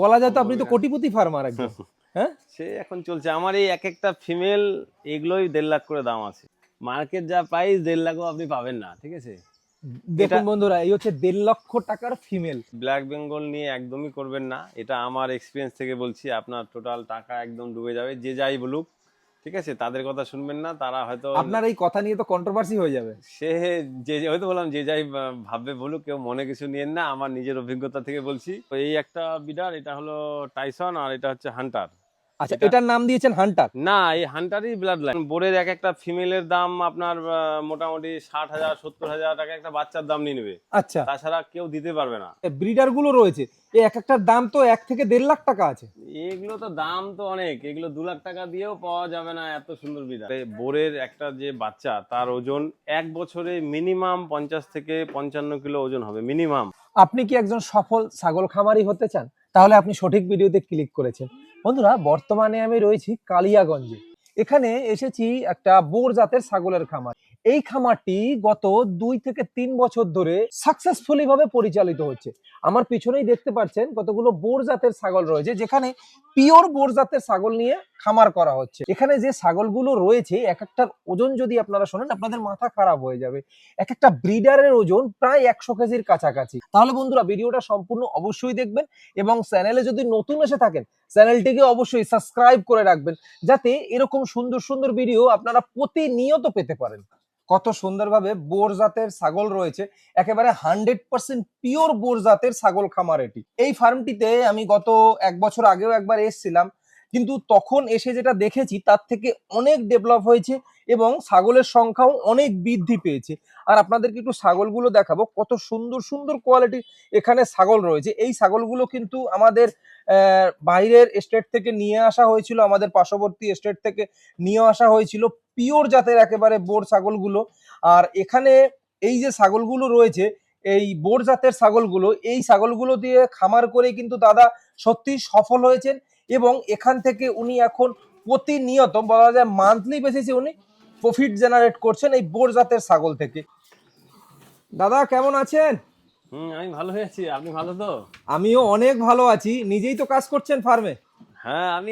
বলা যায় তো আপনি তো কোটিপতি ফার্মার একদম। হ্যাঁ, সে এখন চলছে আমার এই এক একটা ফিমেল এগুলোই 1.5 লাখ করে দাম আছে। মার্কেট যা প্রাইস 1.5 লাখও আপনি পাবেন না, ঠিক আছে। এটা দেখুন বন্ধুরা, এই হচ্ছে 1.5 লক্ষ টাকার ফিমেল। ব্ল্যাক বেঙ্গল নিয়ে একদমই করবেন না, এটা আমার এক্সপিরিয়েন্স থেকে বলছি। আপনার টোটাল টাকা একদম ডুবে যাবে, যে যাই বলুক, ঠিক আছে। তাদের কথা শুনবেন না, তারা হয়তো আপনার এই কথা নিয়ে তো কন্ট্রোভার্সি হয়ে যাবে। সে হয়তো বললাম যে যাই ভাববে বলুক, কেউ মনে কিছু নিয়েন না, আমার নিজের অভিজ্ঞতা থেকে বলছি। তো এই একটা বিডার, এটা হলো টাইসন, আর এটা হচ্ছে হান্টার। আচ্ছা, এটা এটার নাম দিয়েছেন হান্টার। না, এই হান্টারই ব্লাড লাইন। বোরের এক একটা ফিমেলের দাম আপনার মোটামুটি 60,000 70,000 টাকা একটা বাচ্চার দাম নিয়ে নেবে। আচ্ছা, তাছাড়া কেউ দিতে পারবে না। ব্রিডার গুলো রয়েছে, এই এক একটার দাম তো 1 থেকে 1.5 লাখ টাকা আছে। এগুলো তো দাম তো অনেক, এগুলো 2 লাখ টাকা দিয়েও পাওয়া যাবে না, এত সুন্দর বিড়াল। বোরের একটা যে বাচ্চা, তার ওজন 1 বছরে মিনিমাম 50 থেকে 55 কিলো ওজন হবে মিনিমাম। আপনি কি একজন সফল ছাগল খামারি হতে চান? তাহলে আপনি সঠিক ভিডিওতে ক্লিক করেছেন। বন্ধুরা, বর্তমানে আমি রয়েছি কালিয়াগঞ্জে। এখানে এসেছি একটা বোর জাতের ছাগলের খামার। এই খামারটি গত 2 থেকে 3 বছর ধরে সাকসেসফুলি ভাবে পরিচালিত হচ্ছে। আমার পিছনেই দেখতে পাচ্ছেন কতগুলো বোর জাতের ছাগল রয়েছে, যেখানে পিওর বোর জাতের ছাগল নিয়ে খামার করা হচ্ছে। এখানে যে ছাগলগুলো রয়েছে, এক একটার ওজন যদি আপনারা শোনেন আপনাদের মাথা খারাপ হয়ে যাবে। এক একটা ব্রিডারের ওজন প্রায় 100 কেজির কাছাকাছি। তাহলে বন্ধুরা, ভিডিওটা সম্পূর্ণ অবশ্যই দেখবেন এবং চ্যানেলে যদি নতুন এসে থাকেন চ্যানেলটিকে অবশ্যই সাবস্ক্রাইব করে রাখবেন, যাতে এরকম সুন্দর সুন্দর ভিডিও আপনারা প্রতিনিয়ত পেতে পারেন। কত সুন্দরভাবে বোর জাতের ছাগল রয়েছে, একেবারে 100% পিওর বোর জাতের ছাগল খামার এটি। এই ফার্মটিতে আমি গত 1 বছর আগেও একবার এসেছিলাম, কিন্তু তখন এসে যেটা দেখেছি তার থেকে অনেক ডেভেলপ হয়েছে এবং ছাগলের সংখ্যাও অনেক বৃদ্ধি পেয়েছে। আর আপনাদেরকে একটু ছাগলগুলো দেখাবো, কত সুন্দর সুন্দর কোয়ালিটির এখানে ছাগল রয়েছে। এই ছাগলগুলো কিন্তু আমাদের বাইরের স্টেট থেকে নিয়ে আসা হয়েছিল, আমাদের পার্শ্ববর্তী স্টেট থেকে নিয়ে আসা হয়েছিল পিওর জাতের একেবারে বোর ছাগলগুলো। আর এখানে এই যে ছাগলগুলো রয়েছে, এই বোর জাতের ছাগলগুলো, এই ছাগলগুলো দিয়ে খামার করে কিন্তু দাদা সত্যি সফল হয়েছেন এবং এখান থেকে উনি এখন প্রতিনিয়ত বলা যায় মান্থলি বেসিসে উনি প্রফিট জেনারেট করছেন এই বোর জাতের ছাগল থেকে। দাদা কেমন আছেন? আমি ভালো হয়েছি, আপনি ভালো তো? আমিও অনেক ভালো আছি। নিজেই তো কাজ করছেন ফার্মে? হ্যাঁ, আমি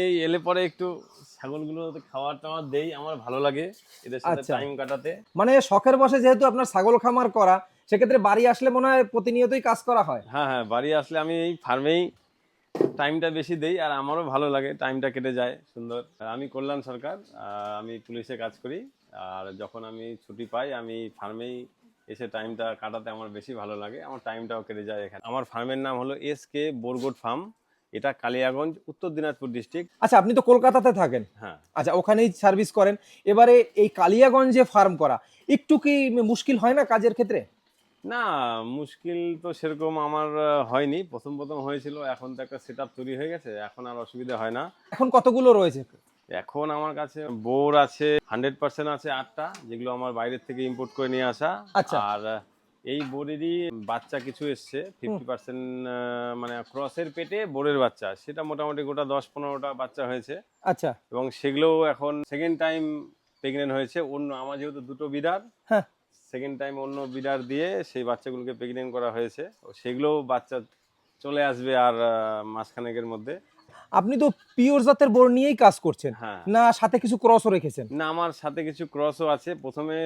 এই এলে পরে একটু ছাগলগুলো খাবার টাবার দেই, আমার ভালো লাগে এদের সাথে আচ্ছা, টাইম কাটাতে। মানে শখের বসে যেহেতু আপনার ছাগল খামার করা, সেক্ষেত্রে বাড়ি আসলে মনে হয় প্রতিনিয়তই কাজ করা হয়। হ্যাঁ হ্যাঁ, বাড়ি আসলে আমি এই ফার্মেই টাইমটা বেশি দেই, আর আমারও ভালো লাগে, টাইমটা কেটে যায় সুন্দর। আমি কল্যাণ সরকার, আমি পুলিশে কাজ করি। আর যখন আমি ছুটি পাই আমি ফার্মেই এসে টাইমটা কাটাতে আমার বেশি ভালো লাগে, আমার টাইমটাও কেটে যায় এখানে। আমার ফার্মের নাম হলো SK বোরগোট ফার্ম, এটা কালিয়াগঞ্জ, উত্তর দিনাজপুর ডিস্ট্রিক্ট। আচ্ছা, আপনি তো কলকাতাতে থাকেন। হ্যাঁ। আচ্ছা, ওখানেই সার্ভিস করেন। এবারে এই কালিয়াগঞ্জে ফার্ম করা একটু কি মুশকিল হয় না কাজের ক্ষেত্রে? না, মুশকিল তো সেরকম আমার হয়নি। প্রথম প্রথম হয়েছিল, এখন তো একটা সেট আপ তৈরি হয়ে গেছে, এখন আর অসুবিধা হয় না। এখন কতগুলো রয়েছে? এখন আমার কাছে বোর আছে 100% আছে 8টা, যেগুলো আমার বাইরের থেকে ইম্পোর্ট করে নিয়ে আসা। আচ্ছা। আর এই বোরেরই বাচ্চা কিছু এসছে 50%, মানে ক্রসের পেটে বোরের বাচ্চা, সেটা মোটামুটি গোটা 10-15টা বাচ্চা হয়েছে। আচ্ছা। এবং সেগুলো এখন সেকেন্ড টাইম প্রেগনেন্ট হয়েছে। অন্য আমার যেহেতু দুটো বিডার, হ্যাঁ। সেকেন্ড টাইম অন্য বিডার দিয়ে সেই বাচ্চাগুলোকে প্রেগনেন্ট করা হয়েছে। সেগুলোও বাচ্চা চলে আসবে আর মাসখানেকের মধ্যে। আপনি তো পিওর জাতের বোর নিয়েই কাজ করছেন, হ্যাঁ। না সাথে কিছু ক্রসও রেখেছেন? না, আমার সাথে কিছু ক্রসও আছে। প্রথমে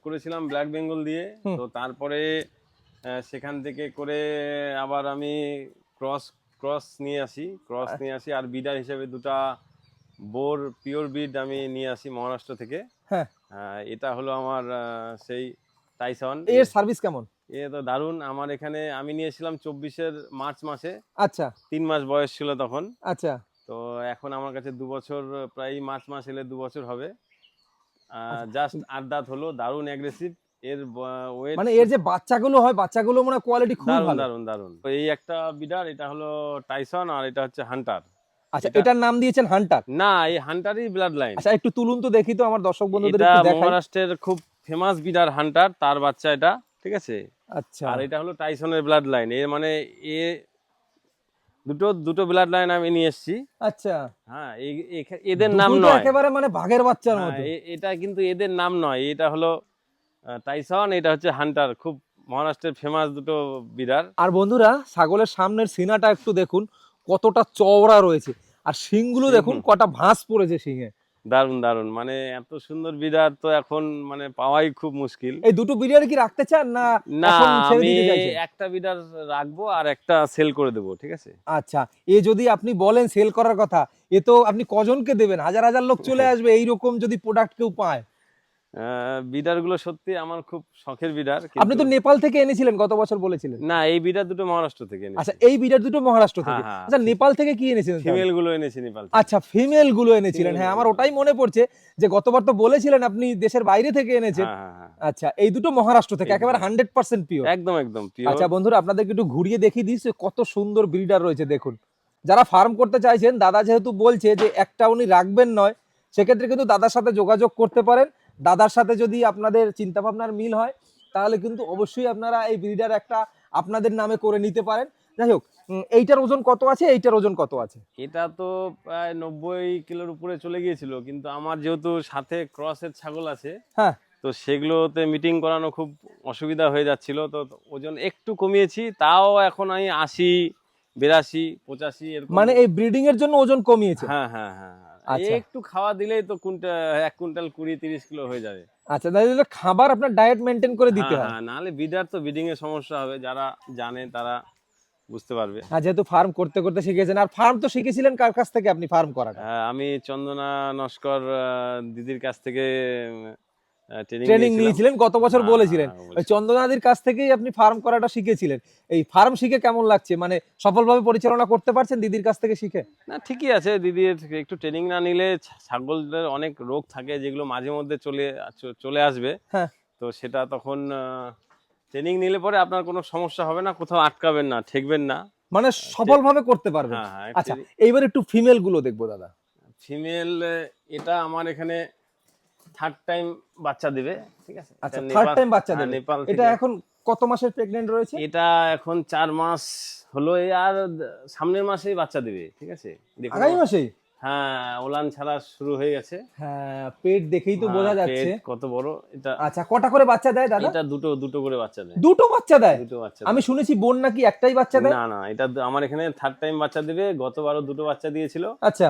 করেছিলাম ব্ল্যাক বেঙ্গল দিয়ে, তো তারপরে সেখান থেকে করে আবার আমি ক্রস ক্রস নিয়ে আসি আর বিডার হিসেবে দুটা বোর পিওর বিড আমি নিয়ে আসি মহারাষ্ট্র থেকে। হ্যাঁ। এটা হলো আমার সেই টাইসন। এর সার্ভিস কেমন? এ তো দারুণ। আমার এখানে আমি নিয়েছিলাম 24-এর মার্চ মাসে। আচ্ছা। 3 মাস বয়স ছিল তখন। আচ্ছা। তো এখন আমার কাছে 2 বছর, প্রায় মার্চ মাস এলে 2 বছর হবে। জাস্ট 8 দাঁত হলো, দারুণ অ্যাগ্রেসিভ। এর ওয়েট মানে এর যে বাচ্চাগুলো হয়, বাচ্চাগুলো মানে কোয়ালিটি খুব দারুণ ভালো। দারুণ দারুণ। তো এই একটা বিডার, এটা হলো টাইসন, আর এটা হচ্ছে হান্টার। আচ্ছা, এটার নাম দিয়েছেন হান্টার? না, এই হান্টারই ব্লাড লাইন। আচ্ছা, একটু তুলুন তো দেখি, তো আমার দর্শক বন্ধুদের এটা একটু দেখাই। মহারাষ্ট্রের খুব ফেমাস বিডার হান্টার, তার বাচ্চা এটা, ঠিক আছে। আচ্ছা। আর এটা হলো টাইসনের ব্লাড লাইন। এর মানে এ দুটো দুটো ব্লাড লাইন আমি নিয়ে এসেছি। আচ্ছা। হ্যাঁ, এদের নাম দুটোই তো নয়। একেবারে মানে বাঘের বাচ্চার হ্যাঁ, মতো। এটা কিন্তু এদের নাম নয়। এটা হলো টাইসন, এটা হচ্ছে হান্টার। খুব মহারাষ্ট্রের ফেমাস দুটো বিড়ার। আর বন্ধুরা, ছাগলের সামনের সিনাটা একটু দেখুন, কতটা চওড়া রয়েছে, আর শিংগুলো দেখুন শিং। কটা ভাঁজ পড়েছে শিঙে। দারুণ দারুণ, মানে এত সুন্দর বিড়াল তো এখন মানে পাওয়াই খুব মুশকিল। এই দুটো বিরিয়ানি কি রাখতে চান না না, এখন ছেড়ে আমি দিতে চাইছেন? একটা বিড়াল রাখবো আর একটা সেল করে দেবো, ঠিক আছে। আচ্ছা, এ যদি আপনি বলেন সেল করার কথা, এ তো আপনি কজনকে দেবেন? হাজার হাজার লোক চলে আসবে এইরকম যদি প্রোডাক্ট কেউ পায়। বিড়ালগুলো সত্যি আমার খুব শখের বিড়াল, আপনি তো কিন্তু নেপাল থেকে এনেছিলেন গত বছর বলেছিলেন। না, এই বিড়াল দুটো মহারাষ্ট্র থেকে আচ্ছা, এনেছি। এই বিড়াল দুটো মহারাষ্ট্র থেকে। হ্যাঁ, হ্যাঁ। আচ্ছা, নেপাল থেকে কি এনেছিলেন তাহলে? ফিমেল গুলো এনেছি নেপাল থেকে। আচ্ছা, ফিমেল গুলো এনেছিলেন। হ্যাঁ, আমার ওটাই মনে পড়ছে যে গতবার তো বলেছিলেন আপনি দেশের বাইরে থেকে এনেছেন। হ্যাঁ, হ্যাঁ, হ্যাঁ। আচ্ছা, এই দুটো মহারাষ্ট্র থেকে এই একেবারে দুটো। 100% পিওর। একদম একদম পিওর। আচ্ছা বন্ধুরা, আপনাদেরকে একটু ঘুরিয়ে দেখিয়ে দিচ্ছি কত সুন্দর ব্রিডার রয়েছে দেখুন। যারা ফার্ম করতে চাইছেন, দাদা যেহেতু বলছে যে একটা উনি রাখবেন নয়, সেক্ষেত্রে কিন্তু দাদার সাথে যোগাযোগ করতে পারেন। দাদার সাথে যদি আপনাদের চিন্তাভাবনার মিল হয়, তাহলে কিন্তু অবশ্যই আপনারা এই ব্রিডার একটা আপনাদের নামে করে নিতে পারেন। যাই হোক, এইটার ওজন কত আছে, এইটার ওজন কত আছে? এটা তো প্রায় 90 কিলোর উপরে চলে গিয়েছিল, কিন্তু আমার যেহেতু সাথে ক্রসের ছাগল আছে, হ্যাঁ, তো সেগুলোতে মিটিং করানো খুব অসুবিধা হয়ে যাচ্ছিল, তো ওজন একটু কমিয়েছি। তাও এখন আমি 80, 82, 85 এরকম। মানে এই ব্রিডিং এর জন্য ওজন কমিয়েছে। হ্যাঁ, হ্যাঁ, হ্যাঁ, হ্যাঁ। আচ্ছা একটু খাওয়া দিলেই তো 1 কুইন্টাল 20-30 কিলো হয়ে যাবে। আচ্ছা, তাহলে খাবার আপনার ডায়েট মেনটেন করে দিতে হ্যাঁ, হয়। হ্যাঁ, নাহলে বিডার তো ব্রিডিং এর সমস্যা হবে, যারা জানে তারা বুঝতে পারবে। আর যেহেতু ফার্ম করতে করতে শিখেছেন, আর ফার্ম তো শিখেছিলেন কার কাছ থেকে আপনি ফার্ম করাটা? আমি চন্দনা নস্কর দিদির কাছ থেকে ট্রেনিং ট্রেনিং নিয়েছিলাম। নিয়েছিলেন গত বছর হ্যাঁ, বলেছিলেন। হ্যাঁ, ওই বলছি। চন্দনাদির কাছ থেকেই আপনি ফার্ম করাটা শিখেছিলেন। এই ফার্ম শিখে কেমন লাগছে? মানে সফলভাবে পরিচালনা করতে পারছেন দিদির কাছ থেকে শিখে? না, ঠিকই আছে। দিদির থেকে একটু ট্রেনিং না নিলে ছাগলদের অনেক রোগ থাকে যেগুলো মাঝে মধ্যে চলে আসবে। হ্যাঁ। তো সেটা তখন ট্রেনিং নিলে পরে আপনার কোনো সমস্যা হবে না, কোথাও আটকাবেন না, ঠেকবেন না। মানে সফলভাবে করতে পারবেন। হ্যাঁ, হ্যাঁ। আচ্ছা, এইবার একটু ফিমেল গুলো দেখবো দাদা। ফিমেল, এটা আমার এখানে থার্ড টাইম বাচ্চা দিবে, ঠিক আছে। আচ্ছা, এটা থার্ড নেপাল, টাইম বাচ্চা হ্যাঁ, দেবে। নেপাল এটা থেকে। এখন কত মাসের প্রেগন্যান্ট রয়েছে? এটা এখন 4 মাস হলো, আর সামনের মাসেই বাচ্চা দিবে, ঠিক আছে। দেখুন, আগামী মাসেই? হ্যাঁ, ওলান ছাড়া শুরু হয়ে গেছে। হ্যাঁ, পেট দেখেই তো হ্যাঁ, বোঝা পেট যাচ্ছে। কত বড় এটা। আচ্ছা, কটা করে বাচ্চা দেয় দাদা? এটা দুটো দুটো করে বাচ্চা দেয়। দুটো বাচ্চা দেয়? দুটো বাচ্চা আমি দেয়। শুনেছি বোন নাকি একটাই বাচ্চা দেয়। না, না, এটা আমার এখানে থার্ড টাইম বাচ্চা দিবে। গতবারও দুটো বাচ্চা দিয়েছিল। আচ্ছা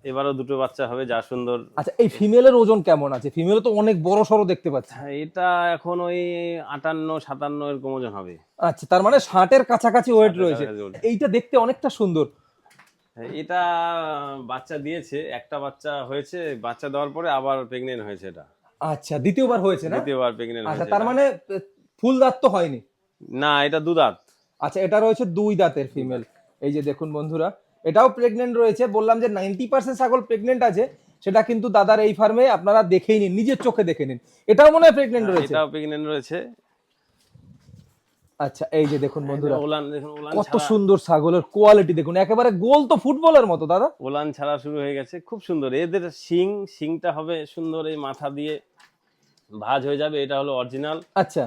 এবারও দুটো বাচ্চা হবে, যা সুন্দর। আচ্ছা, এই ফিমেলের ওজন কেমন আছে? ফিমেল তো অনেক বড় সড়ো দেখতে পাচ্ছি। হ্যাঁ, এটা এখন ওই 58-57 এরকম ওজন হবে। আচ্ছা, তার মানে 60-এর কাছাকাছি ওয়েট রয়েছে। কাছাকাছি ওজন। এইটা দেখতে অনেকটা সুন্দর। হ্যাঁ, এটা বাচ্চা দিয়েছে, একটা বাচ্চা হয়েছে, বাচ্চা দেওয়ার পরে আবার প্রেগনেন্ট হয়েছে এটা। আচ্ছা, দ্বিতীয়বার হয়েছে না? দ্বিতীয়বার প্রেগনেন্ট আচ্ছা, হয়েছে তার এটা। মানে ফুল দাঁত তো হয়নি। না, এটা দুধাত। আচ্ছা, এটা রয়েছে 2 দাঁতের ফিমেল। এই যে দেখুন বন্ধুরা, এটাও প্রেগনেন্ট রয়েছে। বললাম যে 90% ছাগল প্রেগনেন্ট আছে, সেটা কিন্তু দাদার এই ফার্মে আপনারা দেখেই নিন, নিজের চোখে দেখে নিন। এটাও মনে হয় প্রেগনেন্ট রয়েছে। এটাও প্রেগনেন্ট রয়েছে। আচ্ছা, এই যে দেখুন বন্ধুরা, ওলান দেখুন, ওলান কত ছাড়া। সুন্দর ছাগলের কোয়ালিটি দেখুন, একেবারে গোল তো ফুটবলের মতো দাদা। ওলান ছাড়া শুরু হয়ে গেছে, খুব সুন্দর। এদের শিংটা হবে সুন্দর, এই মাথা দিয়ে ভাঁজ হয়ে যাবে। এটা হলো অরিজিনাল আচ্ছা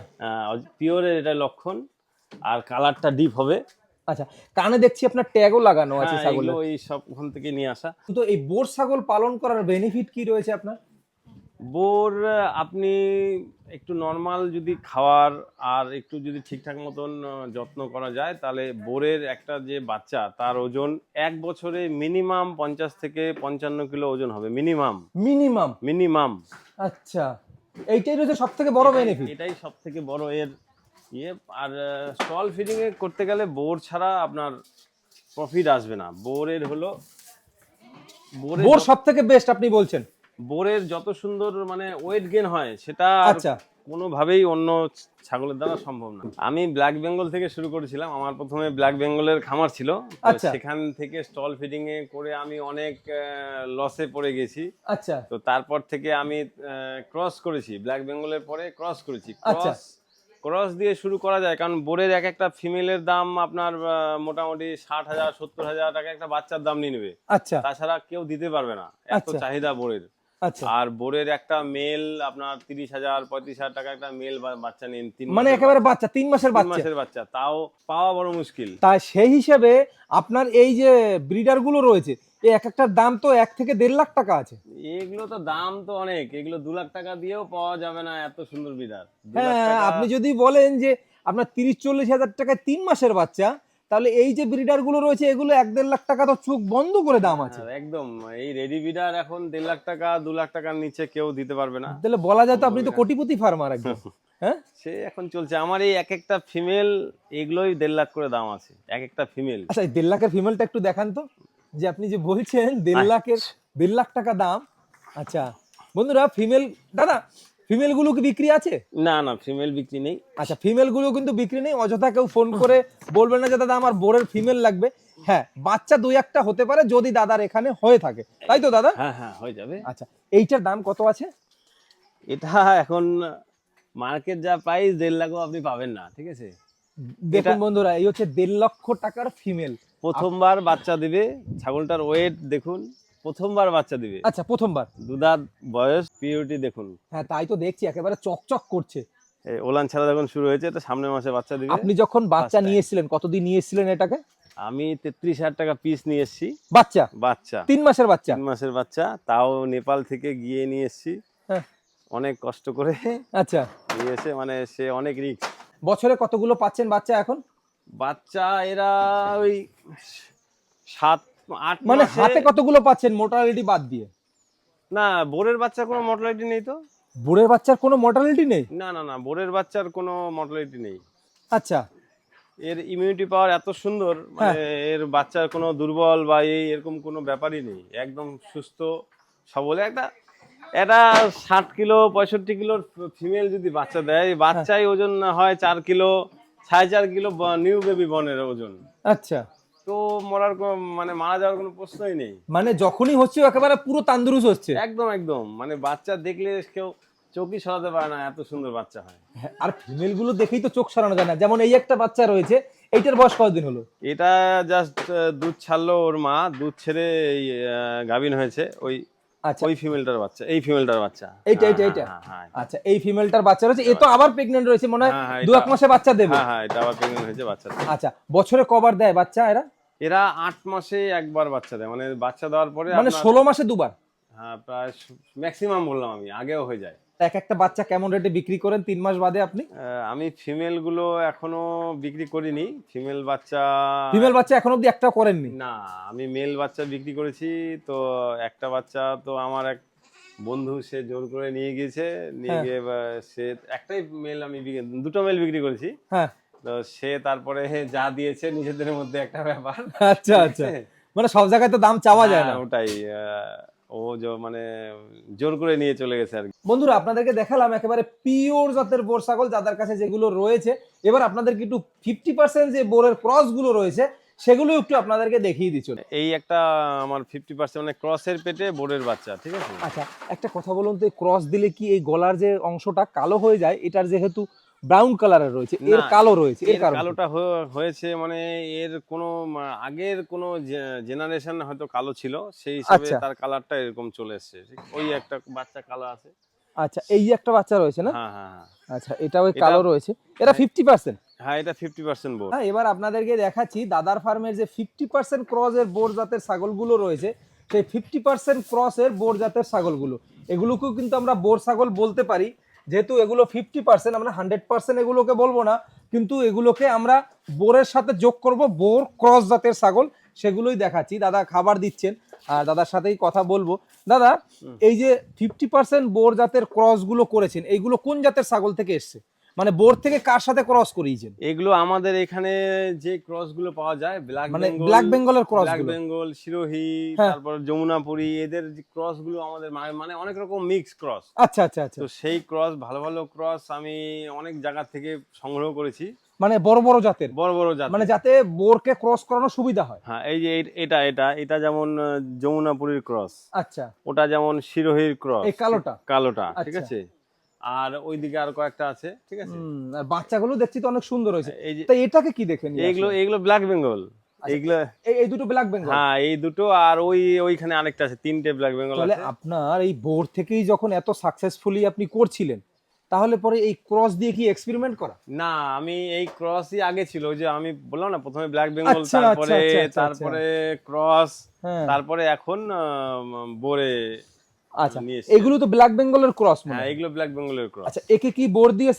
পিওরের এটা লক্ষণ। আর কালারটা ডিপ হবে। আচ্ছা, কানে দেখছি আপনার ট্যাগও লাগানো আছে হ্যাঁ, ছাগলের। এগুলো এই সব ওখান থেকে নিয়ে আসা। তো এই বোর ছাগল পালন করার বেনিফিট কি রয়েছে আপনার? বোর আপনি একটু নর্মাল যদি খাওয়ার আর একটু যদি ঠিকঠাক মতন যত্ন করা যায়, তাহলে বোরের একটা যে বাচ্চা, তার ওজন 1 বছরে মিনিমাম 50 থেকে 55 কিলো ওজন হবে, মিনিমাম। মিনিমাম? মিনিমাম। আচ্ছা, এইটাই রয়েছে সব থেকে বড় বেনিফিট। এটাই সব থেকে বড় এর ইয়ে। আর স্টল ফিডিং এ করতে গেলে বোর ছাড়া আপনার প্রফিট আসবে না। বোরের হলো বোর সব থেকে বেস্ট আপনি বলছেন? বোরের যত সুন্দর মানে ওয়েট গেইন হয়, সেটা আর আচ্ছা, কোনোভাবেই অন্য ছাগলের দ্বারা সম্ভব না। আমি ব্ল্যাক বেঙ্গল থেকে শুরু করেছিলাম। আমার প্রথমে ব্ল্যাক বেঙ্গলের খামার ছিল। তো আচ্ছা। সেখান থেকে স্টল ফিডিং এ করে আমি অনেক লসে পড়ে গেছি। আচ্ছা তো তারপর থেকে আমি ক্রস করেছি, ব্ল্যাক বেঙ্গলের পরে ক্রস করেছি। আচ্ছা। ক্রস দিয়ে শুরু করা যায়, কারণ বোরের এক একটা ফিমেলের দাম আপনার মোটামুটি 60,000 70,000 টাকা একটা বাচ্চার দাম নিয়ে নেবে। আচ্ছা তাছাড়া কেউ দিতে পারবে না, এত আচ্ছা। চাহিদা বোরের। আচ্ছা, আর বোরের একটা মেল আপনার 30,000 35,000 টাকা একটা মেল বাচ্চা নিন, 3 মানে একেবারে বাচ্চা 3 মাসের বাচ্চা? মাসের বাচ্চা, তাও পাওয়া বড় মুশকিল। তাই সেই হিসেবে আপনার এই যে ব্রিডার গুলো রয়েছে, এই এক একটার দাম তো 1 থেকে 1.5 লাখ টাকা আছে। এগুলো তো দাম তো অনেক, এগুলো 2 লাখ টাকা দিয়েও পাওয়া যাবে না, এত সুন্দর বিড়াল। 2 লাখ হ্যাঁ, টাকা। আপনি যদি বলেন যে আপনার 30-40 হাজার টাকায় 3 মাসের বাচ্চা, তাহলে এই যে ব্রিডার গুলো রয়েছে এগুলো 1-1.5 লাখ টাকা তো চোখ বন্ধ করে দাম আছে। হ্যাঁ, একদম এই রেডি বিডার এখন 1.5 লাখ টাকা 2 লাখ টাকার নিচে কেউ দিতে পারবে না। তাহলে বলা যায় তো আপনি তো কোটিপতি ফার্মার একদম। হ্যাঁ, সে এখন চলছে আমার এই এক একটা ফিমেল এগুলোই 1.5 লাখ করে দাম আছে এক একটা ফিমেল। আচ্ছা এই 1.5 লাখের ফিমেলটা একটু দেখান তো, যে আপনি যে বলছেন 1.5 লাখ টাকা দাম। আচ্ছা বন্ধুরা, ফিমেল দাদা, ফিমেল গুলো কি বিক্রি আছে? না না, ফিমেল বিক্রি নেই। আচ্ছা ফিমেল গুলো কিন্তু বিক্রি নেই, অযথা কেউ ফোন করে বলবেন না যে দাদা আমার বোরের ফিমেল লাগবে। হ্যাঁ, বাচ্চা 2-1টা হতে পারে যদি দাদার এখানে হয়ে থাকে, তাই তো দাদা? হ্যাঁ হ্যাঁ, হয়ে যাবে। আচ্ছা এইটার দাম কত আছে? এটা এখন মার্কেট যা প্রাইস 1.5 লাখও আপনি পাবেন না, ঠিক আছে। দেখুন বন্ধুরা, এই হচ্ছে 1.5 লক্ষ টাকার ফিমেল, প্রথমবার বাচ্চা দিবে, ছাগলটার ওয়েট দেখুন, প্রথমবার বাচ্চা দিবে। আচ্ছা প্রথমবার, দুধাত বয়স, পিউরিটি দেখুন। হ্যাঁ তাই তো দেখছি, একেবারে চকচক করছে। এই ওলান ছাড়া যখন শুরু হয়েছে, এটা সামনের মাসে বাচ্চা দিবে। আপনি যখন বাচ্চা First নিয়ে time। এসেছিলেন কতদিন নিয়ে এসেছিলেন এটাকে? আমি 33,000 টাকা পিস নিয়ে এসেছি বাচ্চা বাচ্চা, 3 মাসের বাচ্চা? 3 মাসের বাচ্চা, তাও নেপাল থেকে গিয়ে নিয়ে এসেছি। হ্যাঁ। অনেক কষ্ট করে আচ্ছা, নিয়ে এসে, মানে সে অনেক রিস্ক। বছরে কতগুলো পাচ্ছেন বাচ্চা এখন? বাচ্চা এরা ওই 7-8 মানে মাসে। হাতে কতগুলো পাচ্ছেন মোর্টালিটি বাদ দিয়ে? না, বোরের বাচ্চার কোনো মর্টালিটি নেই তো। বুড়ের বাচ্চার কোনো মোর্টালিটি নেই? না না না, বোরের বাচ্চার কোনো মর্টালিটি নেই। আচ্ছা, এর ইমিউনিটি পাওয়ার এত সুন্দর, মানে এর বাচ্চার কোনো দুর্বল বা এরকম কোনো ব্যাপারই নেই, একদম সুস্থ সবল। একটা এটা 60 কিলো 65 কিলোর ফিমেল যদি বাচ্চা দেয়, বাচ্চাই ওজন না হয় 4 কিলো 4.5 কিলো নিউ বেবি বনের ওজন। আচ্ছা, তো মরার মানে মারা যাওয়ার কোনো প্রশ্নই নেই। মানে যখনই হচ্ছে একেবারে পুরো তান্দুরুস হচ্ছে। একদম একদম, মানে বাচ্চা দেখলে কেউ চোখই সরাতে পারে না, এত সুন্দর বাচ্চা হয়। হ্যাঁ, আর ফিমেল গুলো দেখেই তো চোখ সরানো যায় না। যেমন এই একটা বাচ্চা রয়েছে, এইটার বয়স কতদিন হলো? এটা জাস্ট দুধ ছাড়লো, ওর মা দুধ ছেড়ে এই গাভিন হয়েছে। ওই আচ্ছা, ওই ফিমেলটার বাচ্চা, এই ফিমেলটার বাচ্চা। এইটা হ্যাঁ, এইটা এইটা হ্যাঁ, হ্যাঁ, আচ্ছা, এই ফিমেলটার বাচ্চা রয়েছে, এ তো আবার প্রেগন্যান্ট রয়েছে মনে হয়, হ্যাঁ, হ্যাঁ, 2-1 মাসে বাচ্চা দেবে। হ্যাঁ হ্যাঁ, এটা আবার প্রেগন্যান্ট হয়েছে বাচ্চা। আচ্ছা, বছরে কবার দেয় বাচ্চা এরা? এরা 8 মাসে একবার বাচ্চা দেয়, মানে বাচ্চা দেওয়ার পরে মানে আপনার 16 মাসে দুবার? হ্যাঁ, প্রায় ম্যাক্সিমাম বললাম আমি, আগেও হয়ে যায়। এক একটা বাচ্চা কেমন রেটে বিক্রি করেন 3 মাস বাদে আপনি? আমি ফিমেল গুলো এখনো বিক্রি করিনি, ফিমেল বাচ্চা। ফিমেল বাচ্চা এখন অবধি একটা করেননি? না, আমি মেল বাচ্চা বিক্রি করেছি। তো একটা বাচ্চা তো আমার এক বন্ধু সে জোর করে নিয়ে গিয়েছে, নিয়ে হ্যাঁ। গিয়ে সে একটাই মেল, আমি দুটো মেল বিক্রি করেছি। হ্যাঁ, তো সে তারপরে যা দিয়েছে নিজেদের মধ্যে একটা ব্যাপার। আচ্ছা আচ্ছা, মানে সব জায়গায় তো দাম চাওয়া যায় না। হ্যাঁ, ওটাই ও মানে জোর করে নিয়ে চলে গেছে আর কি। বন্ধুরা আপনাদেরকে দেখালাম একেবারে পিওর জাতের বোর ছাগল যাদের কাছে যেগুলো রয়েছে। এবার আপনাদেরকে একটু 50% যে বোরের ক্রস গুলো রয়েছে সেগুলো একটু আপনাদেরকে দেখিয়ে দিচ্ছি। এই একটা আমার 50% মানে ক্রসের পেটে বোরের বাচ্চা, ঠিক আছে। আচ্ছা একটা কথা বলুন তো, ক্রস দিলে কি এই গলার যে অংশটা কালো হয়ে যায়? এটার যেহেতু ব্রাউন কালারের রয়েছে, এর না, কালো রয়েছে, এর এর কারণ কি? কালোটা হয়েছে মানে এর কোনো আগের কোনো জেনারেশন হয়তো কালো ছিল, সেই হিসাবে আচ্ছা। তার কালারটা এরকম চলে এসেছে। ওই একটা বাচ্চা কালো আছে। আচ্ছা, এই যে একটা বাচ্চা রয়েছে না? হ্যাঁ হ্যাঁ হ্যাঁ। আচ্ছা, এটাও কালো রয়েছে, এটা 50%। হ্যাঁ, এটা 50% বোর। হ্যাঁ, এবার আপনাদেরকে দেখাচ্ছি দাদার ফার্মের যে 50% ক্রসের বোর জাতের ছাগলগুলো রয়েছে, সেই 50% ক্রসের বোর জাতের ছাগলগুলো, এগুলোকেও কিন্তু আমরা বোর ছাগল বলতে পারি। যেহেতু এগুলো 50%, আমরা 100% এগুলোকে বলবো না, কিন্তু এগুলোকে আমরা বোরের সাথে যোগ করব, বোর ক্রস জাতের ছাগল সেগুলোই দেখাচ্ছি। দাদা খাবার দিচ্ছেন, আর দাদার সাথেই কথা বলবো। দাদা এই যে 50% বোর জাতের ক্রস গুলো করেছেন, এইগুলো কোন জাতের ছাগল থেকে এসছে? মানে বোর থেকে কার সাথে ক্রস করিয়েছেন? এগুলো আমাদের এখানে যে ক্রস গুলো পাওয়া যায়, মানে ব্ল্যাক বেঙ্গলের ক্রস ব্ল্যাক গুলো? বেঙ্গল, সিরোহি, হ্যাঁ। তারপর যমুনাপুরি, এদের যে ক্রস গুলো আমাদের মানে অনেক রকম মিক্স ক্রস। আচ্ছা আচ্ছা আচ্ছা, তো সেই ক্রস, ভালো ভালো ক্রস আমি অনেক জায়গা থেকে সংগ্রহ করেছি, মানে বড় বড় জাতের, বড় বড় জাত, মানে যাতে বোরকে ক্রস করানো সুবিধা হয়। হ্যাঁ, এই যে এটা এটা এটা যেমন যমুনাপুরীর ক্রস, আচ্ছা, ওটা যেমন সিরোহির ক্রস, এই কালোটা? কালোটা, ঠিক আচ্ছা। আছে। আর ওইদিকে আর কয়েকটা আছে, ঠিক আছে। আর বাচ্চাগুলো দেখছি তো অনেক সুন্দর হয়েছে। এই যে তাই এটাকে কি দেখেন? এইগুলো ব্ল্যাক বেঙ্গল, এইগুলো। এই দুটো ব্ল্যাক বেঙ্গল? হ্যাঁ, এই দুটো, আর ওইখানে আরেকটা আছে, 3টে ব্ল্যাক বেঙ্গল তাহলে আছে। আপনার এই বোর থেকেই যখন এত সাকসেসফুলি আপনি করছিলেন, তাহলে পরে এই ক্রস দিয়ে কি এক্সপেরিমেন্ট করা? না, আমি এই ক্রসই আগে ছিল, ওই যে আমি বললাম না, প্রথমে ব্ল্যাক বেঙ্গল, আচ্ছা, তারপরে আচ্ছা, আচ্ছা, আচ্ছা। তারপরে ক্রস, হ্যাঁ। তারপরে এখন বোরে আচ্ছা, নিয়ে এসেছি। এগুলো তো ব্ল্যাক বেঙ্গলের ক্রস মনে হ্যাঁ, হয়। এগুলো ব্ল্যাক বেঙ্গলের ক্রস। আচ্ছা, একে কি বোর দিয়ে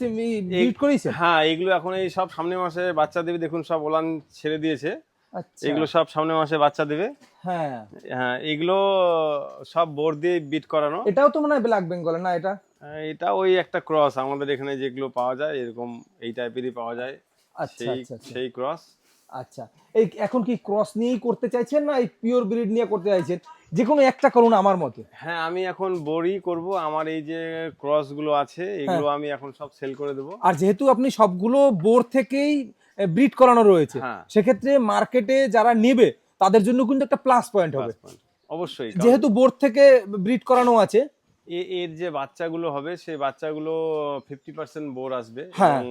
ব্রিড করেছেন? হ্যাঁ, এগুলো এখন এই সব সামনের মাসে বাচ্চা দেবে, দেখুন সব ওলান ছেড়ে দিয়েছে। আচ্ছা, এগুলো সব সামনের মাসে বাচ্চা দেবে। হ্যাঁ, হ্যাঁ, এগুলো সব বোর দিয়ে বিট করানো। এটাও তো মনে হয় ব্ল্যাক বেঙ্গলের, না এটা? এটা ওই একটা ক্রস, আমাদের এখানে যেগুলো পাওয়া যায় এরকম এই টাইপেরই পাওয়া যায়, আচ্ছা সেই আচ্ছা আচ্ছা সেই ক্রস। আচ্ছা, এই এখন কি ক্রস নিয়েই করতে চাইছেন না এই পিওর ব্রিড নিয়ে করতে চাইছেন? যে কোনো একটা করুন আমার মতে। হ্যাঁ, আমি এখন বোরই করব। আমার এই যে ক্রস গুলো আছে এগুলো আমি এখন সব সেল করে দেবো। আর যেহেতু আপনি সবগুলো বোর থেকেই ব্রিড করানো রয়েছে, হ্যাঁ, সেক্ষেত্রে মার্কেটে যারা নেবে তাদের জন্য কিন্তু একটা প্লাস পয়েন্ট হবে, plus point। অবশ্যই, যেহেতু বোর থেকে ব্রিড করানো আছে। এর যে বাচ্চাগুলো হবে সেই বাচ্চাগুলো 50% বোর আসবে, হ্যাঁ। এবং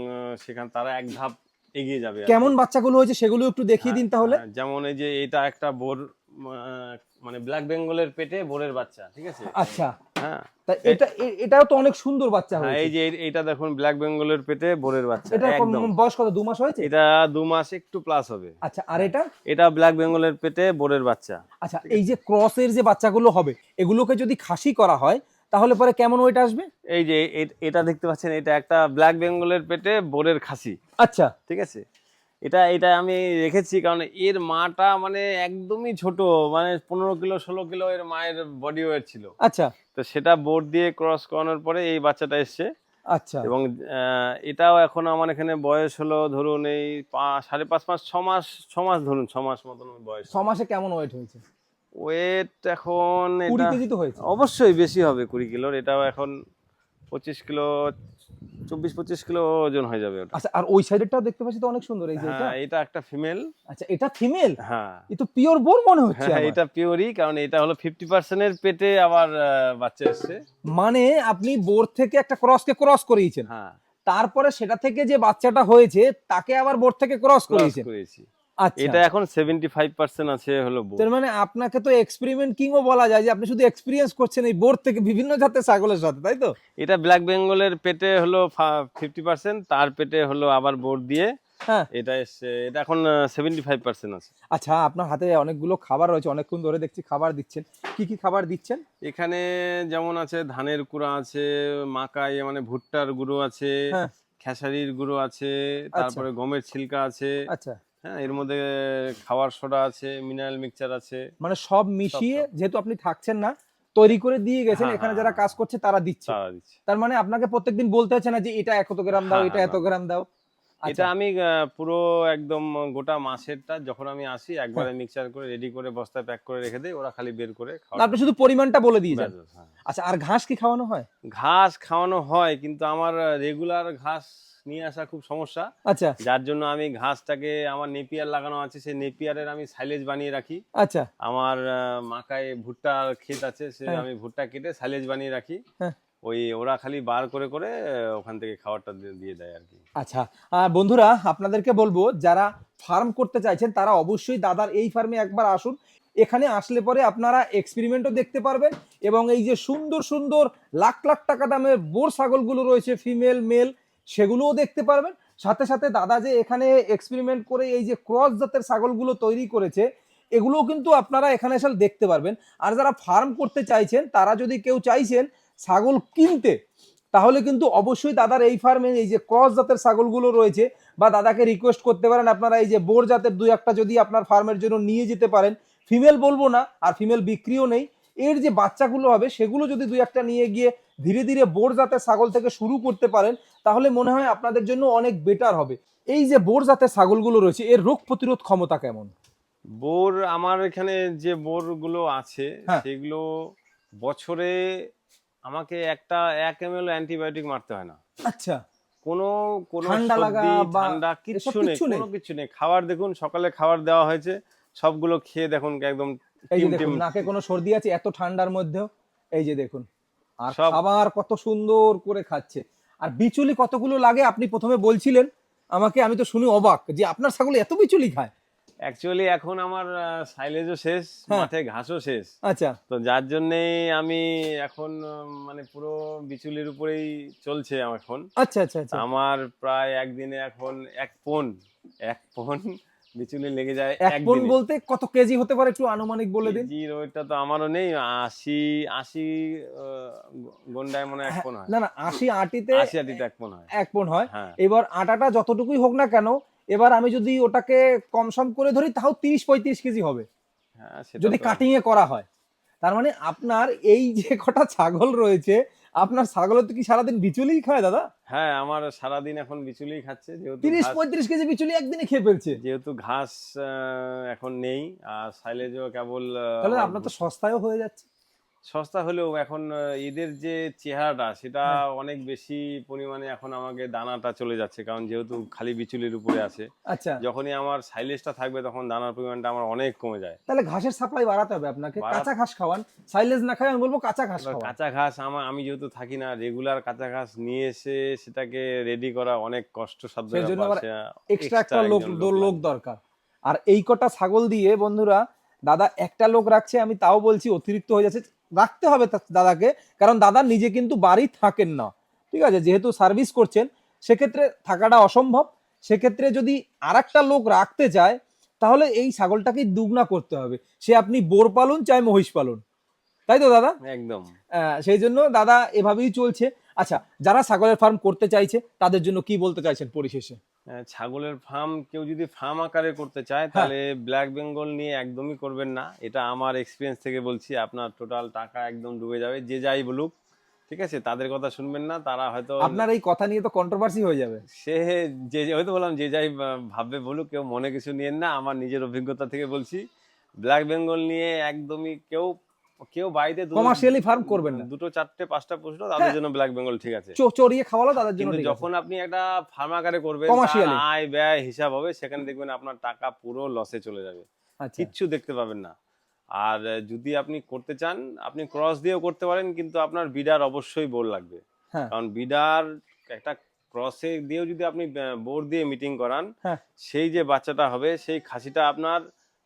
সেখানে তারা এক ধাপ এগিয়ে যাবে আর কি। কেমন বাচ্চাগুলো হয়েছে সেগুলো একটু দেখিয়ে দিন তাহলে। হ্যাঁ, যেমন এই যে এটা একটা বোর, মানে ব্ল্যাক বেঙ্গলের পেটে বোরের বাচ্চা, ঠিক আছে? আচ্ছা, হ্যাঁ, তা এটাও তো অনেক সুন্দর বাচ্চা হ্যাঁ, হয়েছে। এই যে এইটা দেখুন ব্ল্যাক বেঙ্গলের পেটে বোরের বাচ্চা এটা একদম। বয়স কত, 2 মাস হয়েছে? এটা 2 মাস একটু প্লাস হবে। আচ্ছা, আর এটা? এটা ব্ল্যাক বেঙ্গলের পেটে বোরের বাচ্চা। আচ্ছা, এই যে ক্রসের যে বাচ্চাগুলো হবে এগুলোকে যদি খাসি করা হয় তাহলে পরে কেমন ওয়েট আসবে? এই যে এটা দেখতে পাচ্ছেন, এটা একটা ব্ল্যাক বেঙ্গলের পেটে বোরের খাসি, আচ্ছা, ঠিক আছে? এটা এটা আমি রেখেছি কারণ এর মাটা মানে একদমই ছোট, মানে 15 কিলো 16 কিলো এর মায়ের বডি ওয়েট ছিল। আচ্ছা, তো সেটা বোর দিয়ে ক্রস করানোর পরে এই বাচ্চাটা এসছে। আচ্ছা, এবং এটাও এখন আমার এখানে বয়স হলো ধরুন এই 5.5 মাস, 6 মাস ধরুন, 6 মাস মতন বয়স। 6 মাসে কেমন ওয়েট হয়েছে? ওয়েট এখন 20 এটা কেজি তো হয়েছে। অবশ্যই বেশি হবে 20 কিলোর। এটাও এখন 25 কিলো, 24-25 কিলো ওজন হয়ে যাবে ওটা। আচ্ছা, আর ওই সাইডেরটাও দেখতে পাচ্ছি তো অনেক সুন্দর, এই যে এটা। হ্যাঁ, এটা একটা ফিমেল। আচ্ছা, এটা ফিমেল? হ্যাঁ, এ তো পিওর বোর মনে হচ্ছে হ্যাঁ, আমার। এটা পিওরই, কারণ এটা হলো 50% এর পেটে আবার বাচ্চা এসছে। মানে আপনি বোর থেকে একটা ক্রসকে ক্রস করিয়েছেন, হ্যাঁ, তারপরে সেটা থেকে যে বাচ্চাটা হয়েছে তাকে আবার বোর থেকে ক্রস ক্রস করিয়েছেন। করেছি। আচ্ছা, এটা এখন 75% আছে হলো বোর। তার মানে আপনাকে তো এক্সপেরিমেন্ট কিংও বলা যায়, যে আপনি শুধু এক্সপেরিয়েন্স করছেন এই বোর থেকে বিভিন্ন জাতের ছাগলের সাথে, তাই তো? এটা ব্ল্যাক বেঙ্গলের পেটে হলো 50%, তার পেটে হলো আবার বোর দিয়ে হ্যাঁ। এটা এসছে। এটা এখন 75% আছে। আচ্ছা, আপনার হাতে অনেকগুলো খাবার রয়েছে, অনেকক্ষণ ধরে দেখছি খাবার দিচ্ছেন। কি কি খাবার দিচ্ছেন? এখানে যেমন আছে ধানের কুড়া আছে, মাকাই মানে ভুট্টার গুঁড়ো আছে, হ্যাঁ। খেসারির গুঁড়ো আছে, তারপরে গমের ছিলকা আছে। আচ্ছা, হ্যাঁ, এর মধ্যে খাওয়ার সোডা আছে, মিনারেল মিক্সচার আছে। মানে সব মিশিয়ে, সব। যেহেতু আপনি থাকছেন না, তৈরি করে দিয়ে গেছেন, হ্যাঁ, এখানে হ্যাঁ, যারা কাজ করছে তারা দিচ্ছে। তারা দিচ্ছে। তার মানে আপনাকে প্রত্যেকদিন বলতে হচ্ছে না যে এটা এত গ্রাম দাও, হ্যাঁ, এটা হ্যাঁ, এত গ্রাম দাও। এটা আচ্ছা, আমি পুরো একদম গোটা মাসেরটা যখন আমি আসি একবারে মিক্সচার করে রেডি করে বস্তায় প্যাক করে রেখে দেই, ওরা খালি বের করে খাওয়া। আপনি শুধু পরিমাণটা বলে দিয়ে যান। ব্যাস, হ্যাঁ। আচ্ছা, আর ঘাস কি খাওয়ানো হয়? ঘাস খাওয়ানো হয়, কিন্তু আমার রেগুলার ঘাস নিয়ে আসা খুব সমস্যা। আচ্ছা, যার জন্য আমি ঘাসটাকে, আমার নেপিয়ার লাগানো আছে, সেই নেপিয়ারের আমি সাইলেজ বানিয়ে রাখি। আচ্ছা, আমার মাকায় ভুট্টার ক্ষেত আছে, সে হ্যাঁ। আমি ভুট্টা কেটে সাইলেজ বানিয়ে রাখি। হ্যাঁ। ওই ওরা খালি বার করে করে ওখান থেকে খাবারটা দিয়ে দেয় আর কি। আচ্ছা, বন্ধুরা আপনাদেরকে বলবো, যারা ফার্ম করতে চাইছেন তারা অবশ্যই দাদার এই ফার্মে একবার আসুন। এখানে আসলে পরে আপনারা এক্সপেরিমেন্টও দেখতে পারবেন, এবং এই যে সুন্দর সুন্দর লাখ লাখ টাকা দামের বোর ছাগলগুলো রয়েছে ফিমেল মেল, সেগুলোও দেখতে পারবেন। সাথে সাথে দাদা যে এখানে এক্সপেরিমেন্ট করে এই যে ক্রস জাতের ছাগলগুলো তৈরি করেছে, এগুলোও কিন্তু আপনারা এখানে এসে দেখতে পারবেন। আর যারা ফার্ম করতে চাইছেন, তারা যদি কেউ চাইছেন ছাগল কিনতে, তাহলে কিন্তু অবশ্যই দাদার এই ফার্মে এই যে ক্রস জাতের ছাগলগুলো রয়েছে, বা দাদাকে রিকোয়েস্ট করতে পারেন আপনারা এই যে বোর জাতের 2-1টা যদি আপনার ফার্মের জন্য নিয়ে যেতে পারেন। ফিমেল বলবো না, আর ফিমেল বিক্রিও নেই। এর যে বাচ্চাগুলো হবে সেগুলো যদি 2-1টা নিয়ে গিয়ে ধীরে ধীরে বোর জাতের ছাগল থেকে শুরু করতে পারেন, তাহলে মনে হয় আপনাদের জন্য অনেক বেটার হবে। এই যে বোর জাতের ছাগলগুলো রয়েছে, এর রোগ প্রতিরোধ ক্ষমতা কেমন? বোর আমার এখানে যে বোর গুলো আছে হ্যাঁ। সেগুলো বছরে আমাকে 1 ml অ্যান্টিবায়োটিক মারতে হয় না। আচ্ছা, কোনো কোনো ঠান্ডা লাগা সর্দি বা ঠান্ডা এসব কিচ্ছু নেই, কিচ্ছু নেই? কোনো কিছু নেই। খাবার দেখুন, সকালে খাবার দেওয়া হয়েছে, সবগুলো খেয়ে দেখুন একদম এই যে টিম টিম দেখুন নাকে কোনো সর্দি আছে এত ঠান্ডার মধ্যেও, এই যে দেখুন, আর সব। খাবার কত সুন্দর করে খাচ্ছে। আর বিচুলি কতগুলো লাগে আপনি প্রথমে বলছিলেন আমাকে, আমি তো শুনে অবাক যে আপনার ছাগল এত বিচুলি খায়। অ্যাকচুয়ালি এখন আমার সাইলেজও শেষ, হ্যাঁ। মাঠে ঘাসও শেষ। আচ্ছা, তো যার জন্যেই আমি এখন মানে পুরো বিচুলির উপরেই চলছে এখন। আচ্ছা, আচ্ছা, আচ্ছা, আমার প্রায় একদিনে এখন 1 পন বিচুলি লেগে যায় এক মণ একদিনে। বলতে কত কেজি হতে পারে একটু আনুমানিক বলে দিন। কেজির ওইটা তো আমারও নেই, ৮০ গন্ডায় মনে হয় ১ হ্যাঁ, পণ হয়। না না ৮০ আটিতে ৮০ আটিতে ১ পণ হয়। ১ পণ হয়। হ্যাঁ এবার আটাটা যতটুকুই হোক না কেন, এবার আমি যদি ওটাকে কম সম করে ধরি তাও ৩০-৩৫ কেজি হবে হ্যাঁ সেটা যদি তো। কাটিং এ করা হয়। তার মানে আপনার এই যে কটা ছাগল রয়েছে, আপনার ছাগলের তো কি সারাদিন বিচুলিই খায় দাদা? হ্যাঁ আমার সারাদিন এখন বিচুলিই খাচ্ছে, যেহেতু ঘাস, ৩০-৩৫ কেজি বিচুলি একদিনে খেয়ে ফেলছে। যেহেতু ঘাস এখন নেই, আর সাইলেজও কেবল তাহলে আমার আপনার তো সস্তায়ও হয়ে যাচ্ছে। সস্তা হলেও এখন এদের যে চেহারাটা সেটা হ্যাঁ। অনেক বেশি পরিমাণে এখন আমাকে দানাটা চলে যাচ্ছে, কারণ যেহেতু খালি বিচুলির উপরে আছে। আচ্ছা, যখনই আমার সাইলেজটা থাকবে তখন দানার পরিমাণটা আমার অনেক কমে যায়। তাহলে ঘাসের সাপ্লাই বাড়াতে হবে আপনাকে। বাড়া- কাঁচা ঘাস খাওয়ান। সাইলেজ না খাওয়াই আমি বলবো কাঁচা ঘাস এবার খাওয়ান। কাঁচা ঘাস আমি যেহেতু থাকি না, রেগুলার কাঁচা ঘাস নিয়ে এসে সেটাকে রেডি করা অনেক কষ্টসাধ্য সেই জন্য ব্যাপার। আবার সেটা এক্সট্রা একটা extra লোক একজন লোক লাগবে। দরকার। আর এই কটা ছাগল দিয়ে বন্ধুরা দাদা একটা লোক রাখছে, আমি তাও বলছি অতিরিক্ত হয়ে যাচ্ছে। রাখতে হবে দাদাকে, কারণ দাদা নিজে কিন্তু বাড়ি থাকেন না, ঠিক আছে, যেহেতু সার্ভিস করছেন সেক্ষেত্রে থাকাটা অসম্ভব। সেক্ষেত্রে যদি আরেকটা লোক রাখতে চায় তাহলে এই ছাগলটাকে দুগনা করতে হবে। সে আপনি বোর পালন চাই মহিষ পালন, তাই তো দাদা? একদম। সেই জন্য দাদা এভাবেই চলছে। আচ্ছা, যারা ছাগলের ফার্ম করতে চাইছে তাদের জন্য কি বলতে চাইছেন পরিশেষে? ছাগলের ফার্ম কেউ যদি ফার্ম আকারে করতে চায় হ্যাঁ। তাহলে ব্ল্যাক বেঙ্গল নিয়ে একদমই করবেন না, এটা আমার এক্সপিরিয়েন্স থেকে বলছি। আপনার টোটাল টাকা একদম ডুবে যাবে, যে যাই বলুক, ঠিক আছে, তাদের কথা শুনবেন না। তারা হয়তো আপনার এই কথা নিয়ে তো কন্ট্রোভার্সি হয়ে যাবে। সে হয়তো বললাম যে যাই ভাববে বলুক, কেউ মনে কিছু নিয়েন না, আমার নিজের অভিজ্ঞতা থেকে বলছি। ব্ল্যাক বেঙ্গল নিয়ে একদমই কেউ কেউ বাড়িতে কমার্শিয়ালি ফার্ম করবেন না। দুটো চারটে পাঁচটা পুষলো, তাদের হ্যাঁ, জন্য ব্ল্যাক বেঙ্গল ঠিক আছে। চড়িয়ে খাওয়ালো তাদের জন্য কিন্তু ঠিক আছে। যখন আপনি একটা ফার্ম আকারে করবেন, তার কমার্শিয়ালি। আয় ব্যয় হিসাব হবে, সেখানে দেখবেন আপনার টাকা পুরো লসে চলে যাবে, আচ্ছা, কিচ্ছু দেখতে পাবেন না। আর যদি আপনি করতে চান, আপনি ক্রস দিয়েও করতে পারেন, কিন্তু আপনার বিডার অবশ্যই বোর লাগবে। হ্যাঁ কারণ বিডার একটা ক্রসে দিয়েও যদি আপনি বোর দিয়ে মিটিং করান, হ্যাঁ, সেই যে বাচ্চাটা হবে সেই খাসিটা আপনার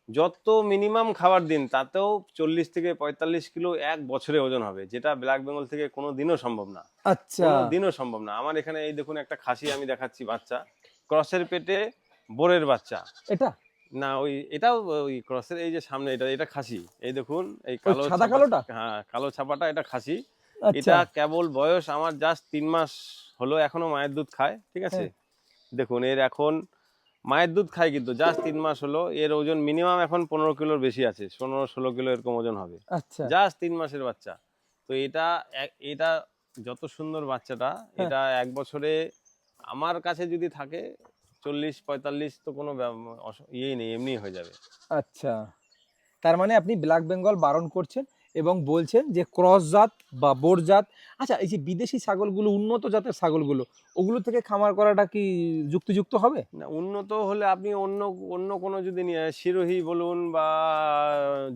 যত মিনিমাম খাবার দিন তাতেও 40 থেকে 45 কিলো এক বছরে ওজন হবে, যেটা ব্ল্যাক বেঙ্গল থেকে কোনো দিনও সম্ভব না। আচ্ছা, কোনো দিনও সম্ভব না। আমার এখানে এই দেখুন একটা খাসি আমি দেখাচ্ছি, বাচ্চা, ক্রসের পেটে বোরের বাচ্চা। এটা না এটাও ওই ক্রসের, এই যে সামনে এটা খাসি, এই দেখুন এই ওই কালো সাদা কালোটা? হ্যাঁ কালো ছাপাটা, এটা খাসি। আচ্ছা, এটা কেবল বয়স আমার জাস্ট 3 মাস হলো, এখনো মায়ের দুধ খায়, ঠিক আছে। হ্যাঁ। দেখুন এর এখন মায়ের দুধ খায়, কিন্তু জাস্ট 3 মাস হলো, এর ওজন মিনিমাম এখন 15 কিলোর বেশি আছে, 15-16 কিলো এরকম ওজন হবে, আচ্ছা, জাস্ট 3 মাসের বাচ্চা। তো এটা যত সুন্দর বাচ্চাটা, হ্যাঁ। এটা এক বছরে আমার কাছে যদি থাকে 40-45 তো কোনো ইয়েই নেই, এমনি হয়ে যাবে। আচ্ছা, তার মানে আপনি ব্ল্যাক বেঙ্গল বারণ করছেন এবং বলছেন যে ক্রস জাত বা বোর জাত। আচ্ছা, এই যে বিদেশি ছাগলগুলো, উন্নত জাতের ছাগলগুলো, ওগুলো থেকে খামার করাটা কি যুক্তিযুক্ত হবে? না উন্নত হলে আপনি অন্য অন্য কোনো যদি নিয়ে সিরোহী বলুন বা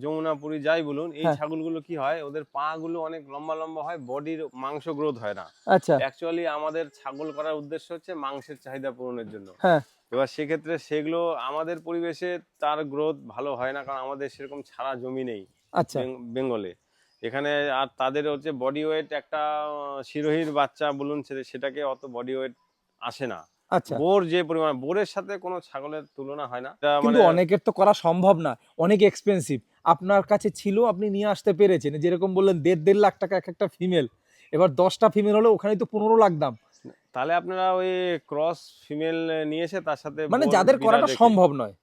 যমুনাপুরি যাই বলুন, এই হ্যাঁ, ছাগলগুলো কি হয়, ওদের পা গুলো অনেক লম্বা লম্বা হয়, বডির মাংস গ্রোথ হয় না। আচ্ছা, অ্যাকচুয়ালি আমাদের ছাগল করার উদ্দেশ্য হচ্ছে মাংসের চাহিদা পূরণের জন্য। হ্যাঁ, এবার সেক্ষেত্রে সেগুলো আমাদের পরিবেশে তার গ্রোথ ভালো হয় না, কারণ আমাদের সেরকম ছাড়া জমি নেই আচ্ছা, বেঙ্গলে এখানে। আর তাদের হচ্ছে বডি ওয়েট, একটা সিরোহির বাচ্চা বলুন, সেটাকে অত বডি ওয়েট আসে না। আচ্ছা। বোর যে পরিমাণ, বোরের সাথে কোনো ছাগলের তুলনা হয় না। এটা কিন্তু মানে অনেকের তো করা সম্ভব না, অনেক এক্সপেন্সিভ। আপনার কাছে ছিল, আপনি নিয়ে আসতে পেরেছেন। যেরকম বললেন 1.5 লাখ টাকা এক একটা ফিমেল, এবার 10টা ফিমেল হলে ওখানেই তো 15 লাখ দাম। তাহলে আপনারা ওই ক্রস ফিমেল নিয়ে এসে তার সাথে মানে বোর যাদের বিড়াল করাটা রেখে, সম্ভব নয়।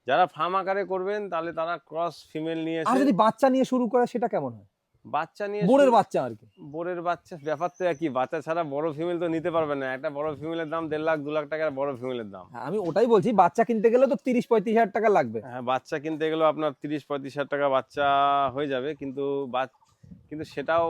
যারা ফার্ম আকারে করবেন তাহলে তারা ক্রস ফিমেল নিয়ে আর এসে, যদি বাচ্চা নিয়ে শুরু করে সেটা কেমন হয়? বাচ্চা নিয়ে বোরের বাচ্চা আর কি। বোরের বাচ্চা ব্যাপার তো একই, বাচ্চা ছাড়া বড় ফিমেল তো নিতে পারবেন না। একটা বড় ফিমেলের দাম 1.5 লাখ 2 লাখ টাকার বড় ফিমেলের দাম। হ্যাঁ, আমি ওটাই বলছি, বাচ্চা কিনতে গেলে তো 30-35 হাজার টাকা লাগবে। হ্যাঁ বাচ্চা কিনতে গেলেও আপনার 30-35 হাজার টাকা বাচ্চা হয়ে যাবে, কিন্তু কিন্তু সেটাও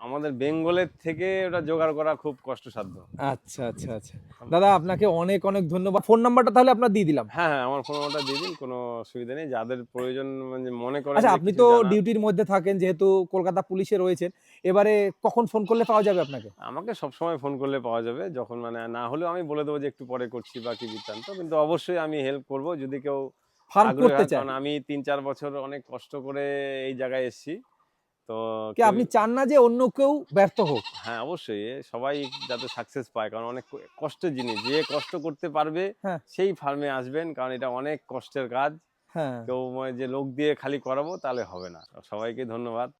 আমাদের বেঙ্গলের থেকে ওটা জোগাড় করা খুব কষ্টসাধ্য। আচ্ছা, আচ্ছা, আচ্ছা। দাদা আপনাকে অনেক অনেক ধন্যবাদ। ফোন নাম্বারটা তাহলে আপনার দিয়ে দিলাম। হ্যাঁ হ্যাঁ আমার ফোন নাম্বারটা দিয়ে দিন, কোনো অসুবিধা নেই। যাদের প্রয়োজন মানে মনে করেন আচ্ছা, যে আপনি কিছু তো জানার, ডিউটির মধ্যে থাকেন, যেহেতু কলকাতা পুলিশে রয়েছেন, এবারে কখন ফোন করলে পাওয়া যাবে আপনাকে? আমাকে সবসময় ফোন করলে পাওয়া যাবে। যখন মানে না হলেও আমি বলে দেবো যে একটু পরে করছি বা কি বৃত্তান্ত, কিন্তু অবশ্যই আমি হেল্প করব যদি কেউ ফার্ম আগ্রহী করতে হয়। চায়? কারণ আমি 3-4 বছর অনেক কষ্ট করে এই জায়গায় এসেছি, তো কি আপনি চান না যে অন্য কেউ ব্যর্থ হোক? হ্যাঁ, অবশ্যই সবাই যাতে সাকসেস পায়, কারণ অনেক কষ্টের জিনিস, যে কষ্ট করতে পারবে হ্যাঁ, সেই ফার্মে আসবেন, কারণ এটা অনেক কষ্টের কাজ। হ্যাঁ। কেউ যে লোক দিয়ে খালি করাবো তাহলে হবে না। সবাইকে ধন্যবাদ।